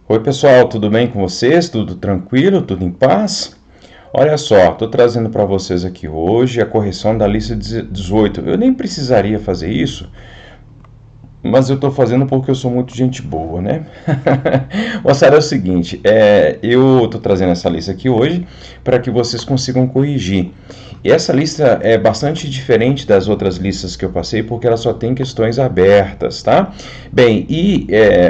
Oi pessoal, tudo bem com vocês? Tudo tranquilo? Tudo em paz? Olha só, estou trazendo para vocês aqui hoje a correção da lista 18. Eu nem precisaria fazer isso, mas eu estou fazendo porque eu sou muito gente boa, né? Moçada, é o seguinte, eu estou trazendo essa lista aqui hoje para que vocês consigam corrigir. E essa lista é bastante diferente das outras listas que eu passei porque ela só tem questões abertas, tá? Bem,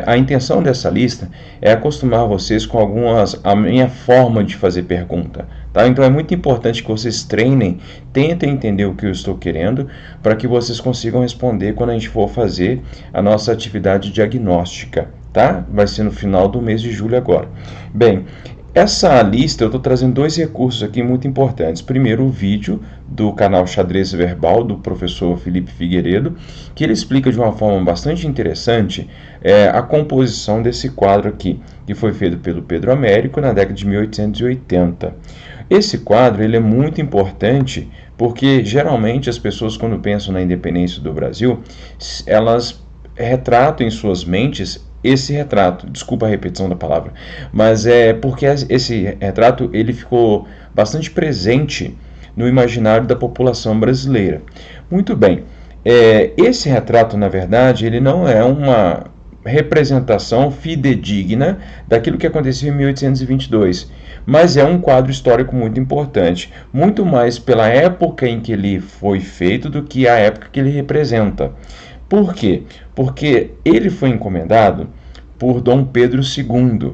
a intenção dessa lista é acostumar vocês com a minha forma de fazer pergunta, tá? Então é muito importante que vocês treinem, tentem entender o que eu estou querendo para que vocês consigam responder quando a gente for fazer a nossa atividade diagnóstica, tá? Vai ser no final do mês de julho agora. Bem, essa lista eu estou trazendo dois recursos aqui muito importantes. Primeiro, o vídeo do canal Xadrez Verbal do professor Felipe Figueiredo, que ele explica de uma forma bastante interessante a composição desse quadro aqui, que foi feito pelo Pedro Américo na década de 1880. Esse quadro ele é muito importante porque geralmente as pessoas, quando pensam na independência do Brasil, elas retratam em suas mentes esse retrato, desculpa a repetição da palavra, mas é porque esse retrato ele ficou bastante presente no imaginário da população brasileira. Muito bem, esse retrato, na verdade, ele não é uma representação fidedigna daquilo que aconteceu em 1822, mas é um quadro histórico muito importante, muito mais pela época em que ele foi feito do que a época que ele representa. Por quê? Porque ele foi encomendado por Dom Pedro II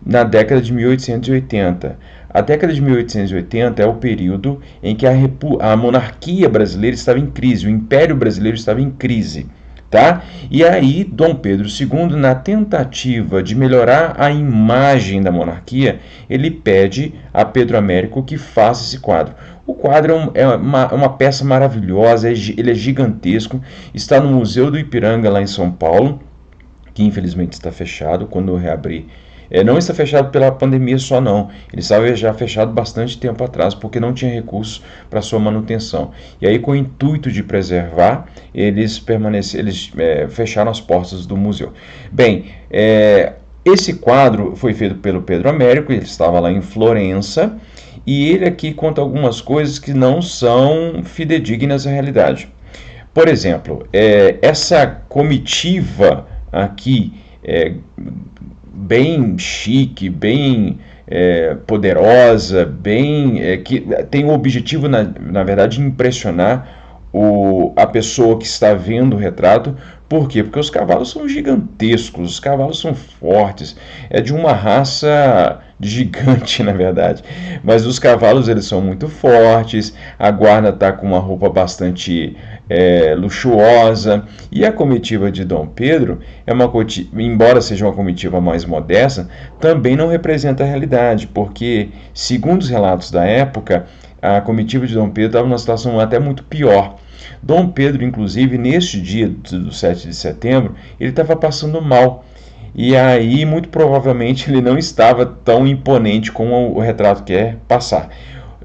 na década de 1880. A década de 1880 é o período em que a monarquia brasileira estava em crise, o Império Brasileiro estava em crise. Tá? E aí, Dom Pedro II, na tentativa de melhorar a imagem da monarquia, ele pede a Pedro Américo que faça esse quadro. O quadro é uma peça maravilhosa, ele é gigantesco, está no Museu do Ipiranga, lá em São Paulo, que infelizmente está fechado. Quando eu reabrir, não está fechado pela pandemia só não, ele estava já fechado bastante tempo atrás, porque não tinha recursos para sua manutenção. E aí, com o intuito de preservar, eles fecharam as portas do museu. Bem, esse quadro foi feito pelo Pedro Américo, ele estava lá em Florença, e ele aqui conta algumas coisas que não são fidedignas à realidade. Por exemplo, essa comitiva aqui, bem chique, bem poderosa, que tem o objetivo, na verdade, de impressionar a pessoa que está vendo o retrato. Por quê? Porque os cavalos são gigantescos, os cavalos são fortes, é de uma raça gigante, na verdade, mas os cavalos eles são muito fortes, a guarda está com uma roupa bastante luxuosa, e a comitiva de Dom Pedro embora seja uma comitiva mais modesta, também não representa a realidade, porque, segundo os relatos da época, a comitiva de Dom Pedro estava numa situação até muito pior. Dom Pedro, inclusive, neste dia do 7 de setembro, ele estava passando mal. E aí, muito provavelmente, ele não estava tão imponente como o retrato quer passar.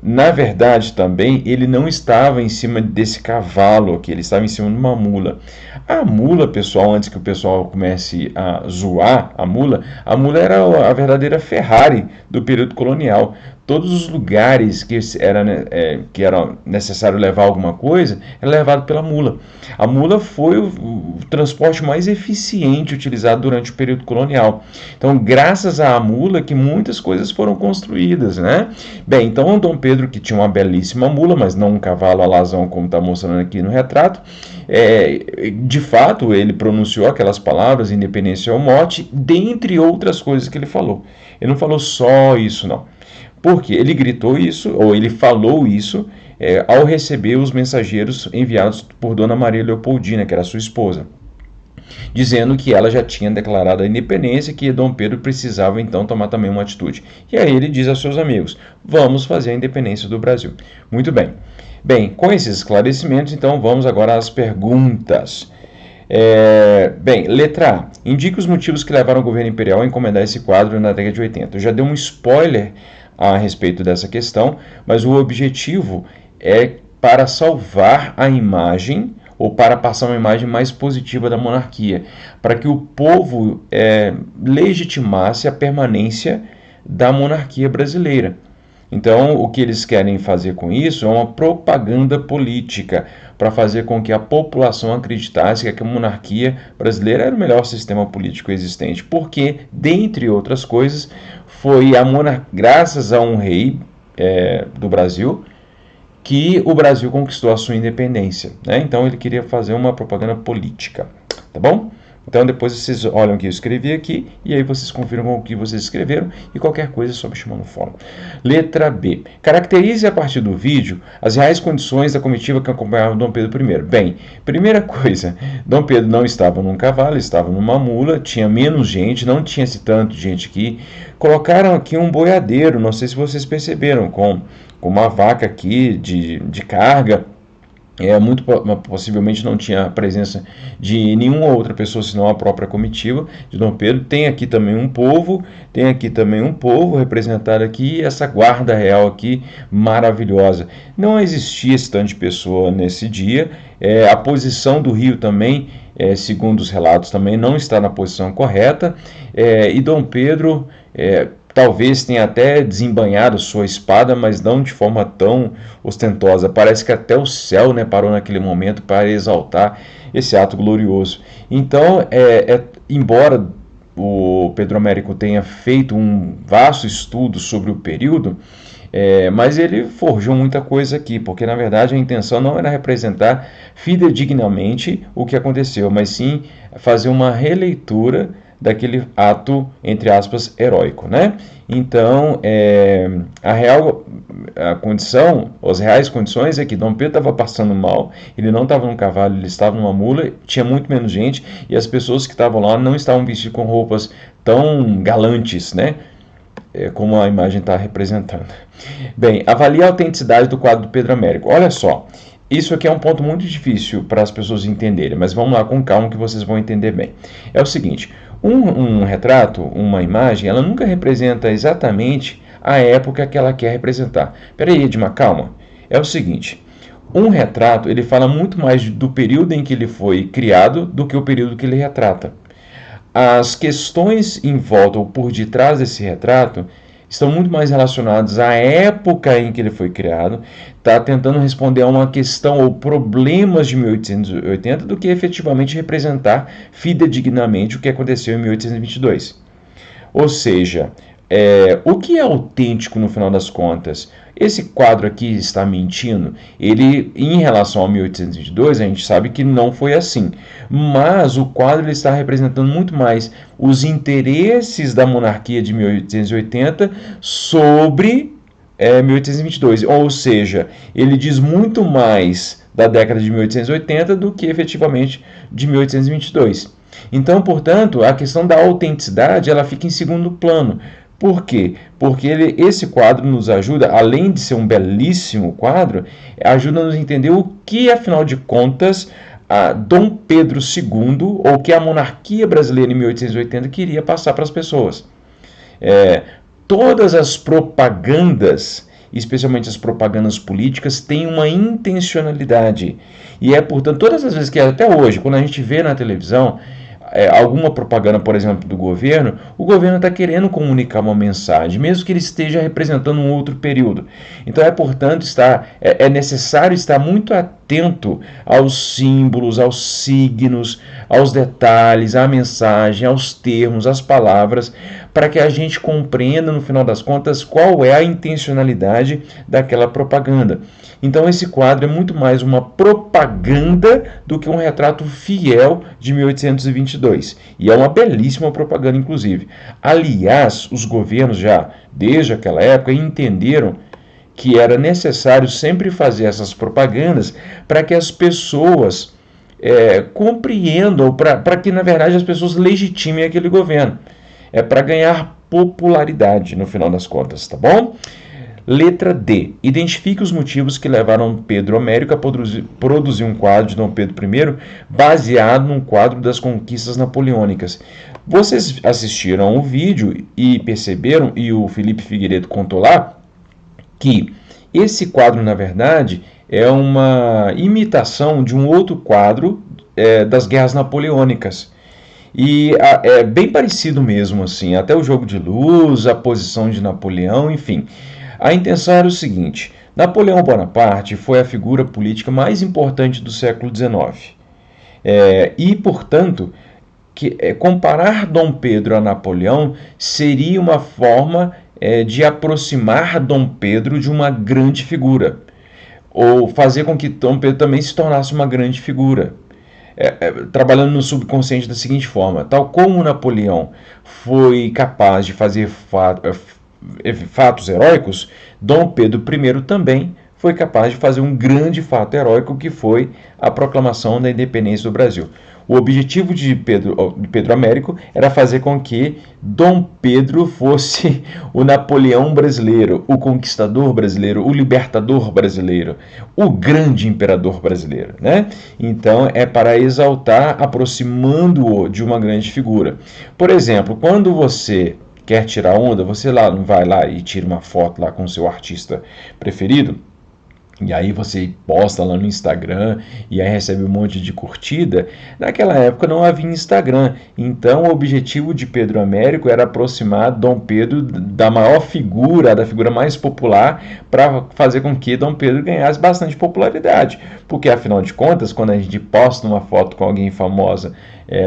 Na verdade, também, ele não estava em cima desse cavalo aqui, ele estava em cima de uma mula. A mula, pessoal, antes que o pessoal comece a zoar a mula era a verdadeira Ferrari do período colonial. Todos os lugares que era necessário levar alguma coisa, era levado pela mula. A mula foi o transporte mais eficiente utilizado durante o período colonial. Então, graças à mula que muitas coisas foram construídas, né? Bem, então Dom Pedro, que tinha uma belíssima mula, mas não um cavalo alazão como está mostrando aqui no retrato, de fato ele pronunciou aquelas palavras, independência ou morte, dentre outras coisas que ele falou. Ele não falou só isso, não. Porque ele gritou isso, ou ele falou isso, ao receber os mensageiros enviados por Dona Maria Leopoldina, que era sua esposa, dizendo que ela já tinha declarado a independência e que Dom Pedro precisava então tomar também uma atitude. E aí ele diz aos seus amigos: vamos fazer a independência do Brasil. Muito bem. Bem, com esses esclarecimentos, então vamos agora às perguntas. Bem, letra A. Indique os motivos que levaram o governo imperial a encomendar esse quadro na década de 80. Eu já dei um spoiler a respeito dessa questão, mas o objetivo é para salvar a imagem ou para passar uma imagem mais positiva da monarquia, para que o povo legitimasse a permanência da monarquia brasileira. Então, o que eles querem fazer com isso é uma propaganda política, para fazer com que a população acreditasse que a monarquia brasileira era o melhor sistema político existente, porque, dentre outras coisas, foi graças a um rei do Brasil que o Brasil conquistou a sua independência, né? Então ele queria fazer uma propaganda política, tá bom? Então depois vocês olham o que eu escrevi aqui e aí vocês confiram com o que vocês escreveram e qualquer coisa é só me chamar no fórum. Letra B. Caracterize a partir do vídeo as reais condições da comitiva que acompanhava Dom Pedro I. Bem, primeira coisa, Dom Pedro não estava num cavalo, estava numa mula, tinha menos gente, não tinha esse tanto de gente aqui. Colocaram aqui um boiadeiro, não sei se vocês perceberam, com uma vaca aqui de carga. Muito possivelmente não tinha a presença de nenhuma outra pessoa senão a própria comitiva de Dom Pedro. Tem aqui também um povo representado aqui, essa guarda real aqui maravilhosa. Não existia esse tanto de pessoa nesse dia. A posição do rio também, segundo os relatos, também não está na posição correta. E Dom Pedro talvez tenha até desembainhado sua espada, mas não de forma tão ostentosa. Parece que até o céu, né, parou naquele momento para exaltar esse ato glorioso. Então, embora o Pedro Américo tenha feito um vasto estudo sobre o período, mas ele forjou muita coisa aqui, porque na verdade a intenção não era representar fidedignamente o que aconteceu, mas sim fazer uma releitura daquele ato, entre aspas, heróico, né? Então, a condição, as reais condições é que Dom Pedro estava passando mal, ele não estava num cavalo, ele estava numa mula, tinha muito menos gente, e as pessoas que estavam lá não estavam vestidas com roupas tão galantes, né? Como a imagem está representando. Bem, avalie a autenticidade do quadro do Pedro Américo. Olha só, isso aqui é um ponto muito difícil para as pessoas entenderem, mas vamos lá com calma que vocês vão entender bem. É o seguinte, um retrato, uma imagem, ela nunca representa exatamente a época que ela quer representar. Peraí, Edmar, calma. É o seguinte, um retrato, ele fala muito mais do período em que ele foi criado do que o período que ele retrata. As questões em volta ou por detrás desse retrato estão muito mais relacionadas à época em que ele foi criado, está tentando responder a uma questão ou problemas de 1880 do que efetivamente representar fidedignamente o que aconteceu em 1822. Ou seja, o que é autêntico no final das contas? Esse quadro aqui está mentindo? Ele, em relação a 1822, a gente sabe que não foi assim. Mas o quadro ele está representando muito mais os interesses da monarquia de 1880 sobre 1822. Ou seja, ele diz muito mais da década de 1880 do que efetivamente de 1822. Então, portanto, a questão da autenticidade ela fica em segundo plano. Por quê? Porque esse quadro nos ajuda, além de ser um belíssimo quadro, ajuda a nos entender o que, afinal de contas, Dom Pedro II, ou que a monarquia brasileira em 1880 queria passar para as pessoas. Todas as propagandas, especialmente as propagandas políticas, têm uma intencionalidade. E portanto, todas as vezes que até hoje, quando a gente vê na televisão alguma propaganda, por exemplo, do governo, o governo está querendo comunicar uma mensagem, mesmo que ele esteja representando um outro período. Então, portanto, é necessário estar muito atento aos símbolos, aos signos, aos detalhes, à mensagem, aos termos, às palavras, para que a gente compreenda, no final das contas, qual é a intencionalidade daquela propaganda. Então esse quadro é muito mais uma propaganda do que um retrato fiel de 1822. E é uma belíssima propaganda, inclusive. Aliás, os governos já, desde aquela época, entenderam que era necessário sempre fazer essas propagandas para que as pessoas compreendam, para que, na verdade, as pessoas legitimem aquele governo. Para ganhar popularidade, no final das contas, tá bom? Letra D. Identifique os motivos que levaram Pedro Américo a produzir um quadro de Dom Pedro I baseado num quadro das conquistas napoleônicas. Vocês assistiram ao vídeo e perceberam, e o Felipe Figueiredo contou lá, que Esse quadro, na verdade, é uma imitação de um outro quadro das guerras napoleônicas. E é bem parecido mesmo, assim, até o jogo de luz, a posição de Napoleão, enfim. A intenção era o seguinte: Napoleão Bonaparte foi a figura política mais importante do século XIX. E, portanto, comparar Dom Pedro a Napoleão seria uma forma de aproximar Dom Pedro de uma grande figura, ou fazer com que Dom Pedro também se tornasse uma grande figura. Trabalhando no subconsciente da seguinte forma: tal como Napoleão foi capaz de fazer fatos heróicos, Dom Pedro I também foi capaz de fazer um grande fato heróico, que foi a proclamação da independência do Brasil. O objetivo de Pedro Américo era fazer com que Dom Pedro fosse o Napoleão brasileiro, o conquistador brasileiro, o libertador brasileiro, o grande imperador brasileiro, né? Então é para exaltar, aproximando-o de uma grande figura. Por exemplo, quando você quer tirar onda, você vai lá e tira uma foto lá com o seu artista preferido, e aí você posta lá no Instagram e aí recebe um monte de curtida. Naquela época não havia Instagram, então o objetivo de Pedro Américo era aproximar Dom Pedro da maior figura, da figura mais popular, para fazer com que Dom Pedro ganhasse bastante popularidade, porque afinal de contas, quando a gente posta uma foto com alguém famosa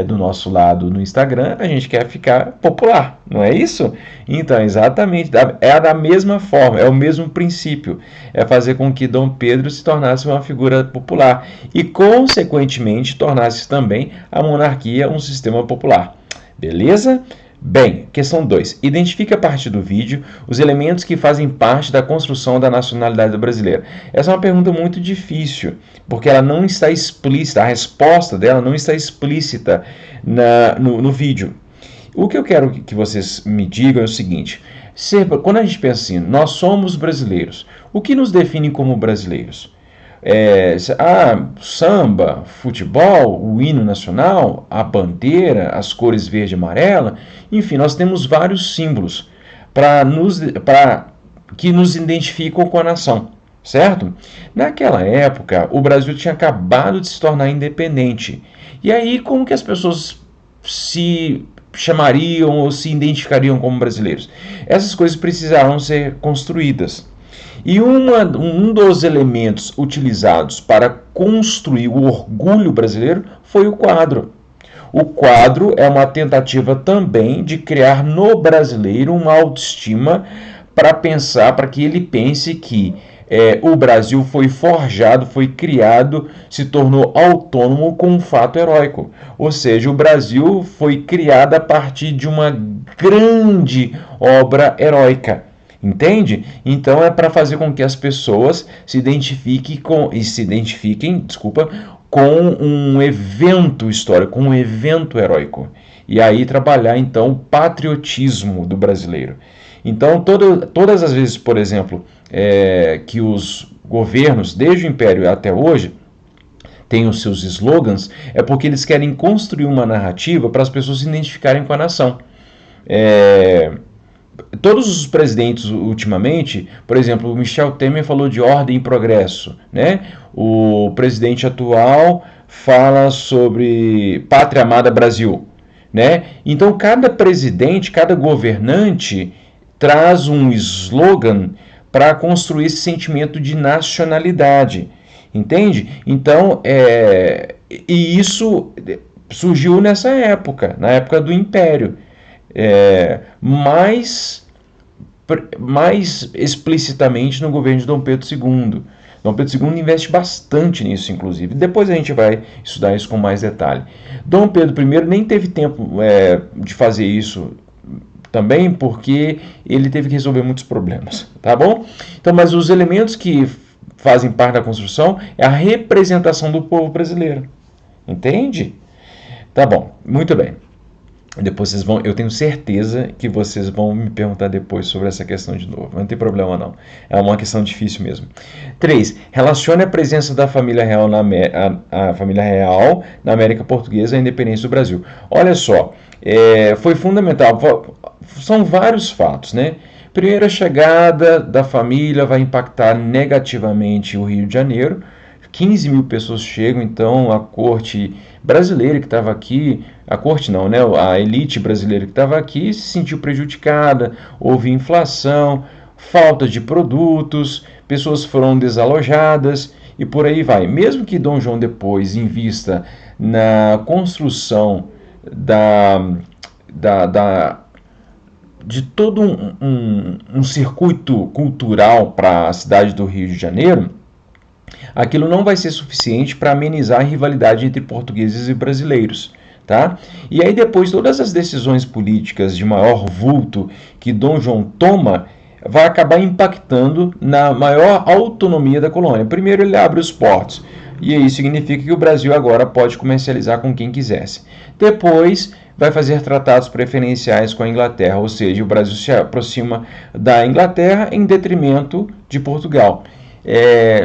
do nosso lado no Instagram, a gente quer ficar popular, não é isso? Então, exatamente, é da mesma forma, é o mesmo princípio, é fazer com que Dom Pedro se tornasse uma figura popular e, consequentemente, tornasse também a monarquia um sistema popular. Beleza? Bem, questão 2. Identifique a partir do vídeo os elementos que fazem parte da construção da nacionalidade brasileira. Essa é uma pergunta muito difícil, porque ela não está explícita, a resposta dela não está explícita no vídeo. O que eu quero que vocês me digam é o seguinte: quando a gente pensa assim, nós somos brasileiros, o que nos define como brasileiros? Samba, futebol, o hino nacional, a bandeira, as cores verde e amarela, enfim, nós temos vários símbolos que nos identificam com a nação, certo? Naquela época, o Brasil tinha acabado de se tornar independente. E aí, como que as pessoas se chamariam ou se identificariam como brasileiros? Essas coisas precisaram ser construídas. E um dos elementos utilizados para construir o orgulho brasileiro foi o quadro. O quadro é uma tentativa também de criar no brasileiro uma autoestima para que ele pense que o Brasil foi forjado, foi criado, se tornou autônomo com um fato heróico. Ou seja, o Brasil foi criado a partir de uma grande obra heróica. Entende? Então é para fazer com que as pessoas se identifiquem com um evento histórico, com um evento heróico. E aí trabalhar então o patriotismo do brasileiro. Então todas as vezes, por exemplo, que os governos, desde o Império até hoje, têm os seus slogans, é porque eles querem construir uma narrativa para as pessoas se identificarem com a nação. Todos os presidentes ultimamente, por exemplo, o Michel Temer falou de ordem e progresso, né? O presidente atual fala sobre Pátria Amada Brasil, né? Então cada presidente, cada governante traz um slogan para construir esse sentimento de nacionalidade, entende? Então, e isso surgiu nessa época, na época do Império. Mais explicitamente no governo de Dom Pedro II. Dom Pedro II investe bastante nisso, inclusive. Depois a gente vai estudar isso com mais detalhe. Dom Pedro I nem teve tempo de fazer isso também, porque ele teve que resolver muitos problemas, tá bom? Então, mas os elementos que fazem parte da construção é a representação do povo brasileiro. Entende? Tá bom, muito bem. Depois eu tenho certeza que vocês vão me perguntar depois sobre essa questão de novo. Não tem problema não. É uma questão difícil mesmo. 3. Relacione a presença da família real na América Portuguesa à independência do Brasil. Olha só, foi fundamental. São vários fatos, né? Primeira chegada da família vai impactar negativamente o Rio de Janeiro. 15 mil pessoas chegam, então a corte brasileira que estava aqui, a corte não, né? A elite brasileira que estava aqui se sentiu prejudicada, houve inflação, falta de produtos, pessoas foram desalojadas e por aí vai. Mesmo que Dom João depois invista na construção de todo um circuito cultural para a cidade do Rio de Janeiro, aquilo não vai ser suficiente para amenizar a rivalidade entre portugueses e brasileiros. Tá? E aí depois todas as decisões políticas de maior vulto que Dom João toma vai acabar impactando na maior autonomia da colônia. Primeiro ele abre os portos, e isso significa que o Brasil agora pode comercializar com quem quisesse. Depois vai fazer tratados preferenciais com a Inglaterra, ou seja, o Brasil se aproxima da Inglaterra em detrimento de Portugal.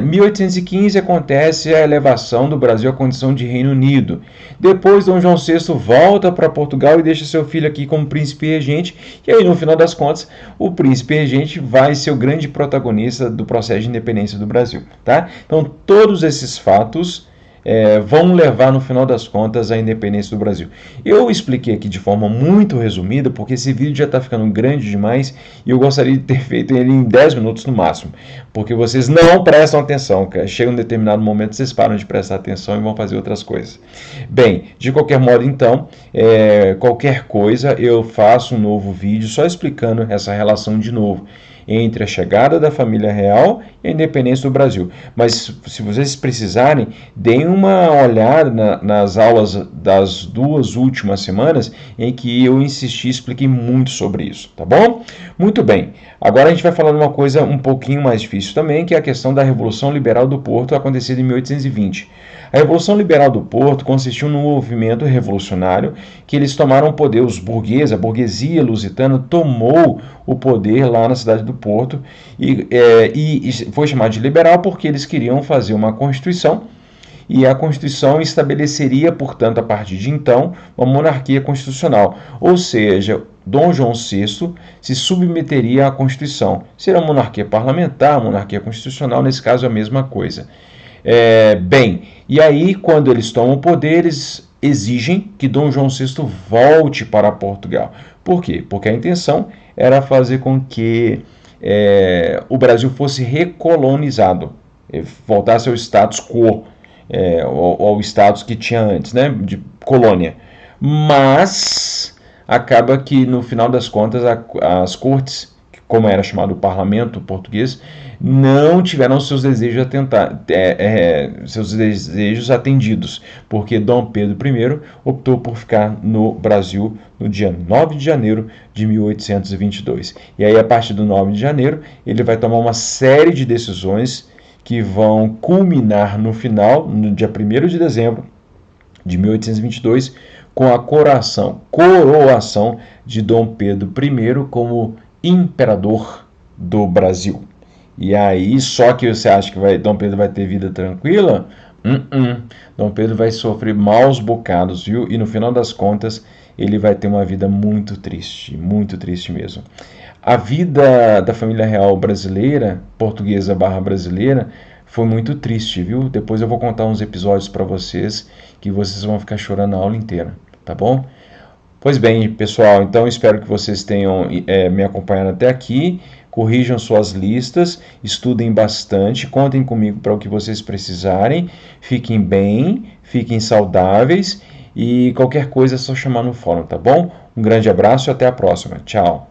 1815 acontece a elevação do Brasil à condição de Reino Unido. Depois Dom João VI volta para Portugal e deixa seu filho aqui como príncipe regente. E aí no final das contas o príncipe regente vai ser o grande protagonista do processo de independência do Brasil, tá? Então todos esses fatos vão levar no final das contas à independência do Brasil. Eu expliquei aqui de forma muito resumida porque esse vídeo já está ficando grande demais e eu gostaria de ter feito ele em 10 minutos no máximo, porque vocês não prestam atenção, cara. Chega um determinado momento vocês param de prestar atenção e vão fazer outras coisas. Bem, de qualquer modo então, qualquer coisa eu faço um novo vídeo só explicando essa relação de novo entre a chegada da família real e a independência do Brasil. Mas se vocês precisarem, deem uma olhada nas aulas das 2 últimas semanas em que eu insisti e expliquei muito sobre isso, tá bom? Muito bem, agora a gente vai falar de uma coisa um pouquinho mais difícil também, que é a questão da Revolução Liberal do Porto, acontecida em 1820. A Revolução Liberal do Porto consistiu num movimento revolucionário que eles tomaram o poder, os burgueses, a burguesia lusitana tomou o poder lá na cidade do Porto e foi chamado de liberal porque eles queriam fazer uma constituição e a Constituição estabeleceria, portanto, a partir de então, uma monarquia constitucional, ou seja, Dom João VI se submeteria à Constituição. Seria monarquia parlamentar, monarquia constitucional, nesse caso a mesma coisa. Bem, e aí quando eles tomam o poder, eles exigem que Dom João VI volte para Portugal. Por quê? Porque a intenção era fazer com que o Brasil fosse recolonizado, voltasse ao status quo, ao status que tinha antes, né, de colônia. Mas acaba que no final das contas as cortes, como era chamado o parlamento português, não tiveram seus desejos, seus desejos atendidos, porque Dom Pedro I optou por ficar no Brasil no dia 9 de janeiro de 1822. E aí, a partir do 9 de janeiro, ele vai tomar uma série de decisões que vão culminar no final, no dia 1º de dezembro de 1822, com a coroação de Dom Pedro I como imperador do Brasil. E aí, só que você acha que Dom Pedro vai ter vida tranquila? Dom Pedro vai sofrer maus bocados, viu? E no final das contas, ele vai ter uma vida muito triste mesmo. A vida da família real brasileira, portuguesa / brasileira, foi muito triste, viu? Depois eu vou contar uns episódios para vocês que vocês vão ficar chorando a aula inteira, tá bom? Pois bem, pessoal, então espero que vocês tenham me acompanhado até aqui. Corrijam suas listas, estudem bastante, contem comigo para o que vocês precisarem. Fiquem bem, fiquem saudáveis e qualquer coisa é só chamar no fórum, tá bom? Um grande abraço e até a próxima. Tchau!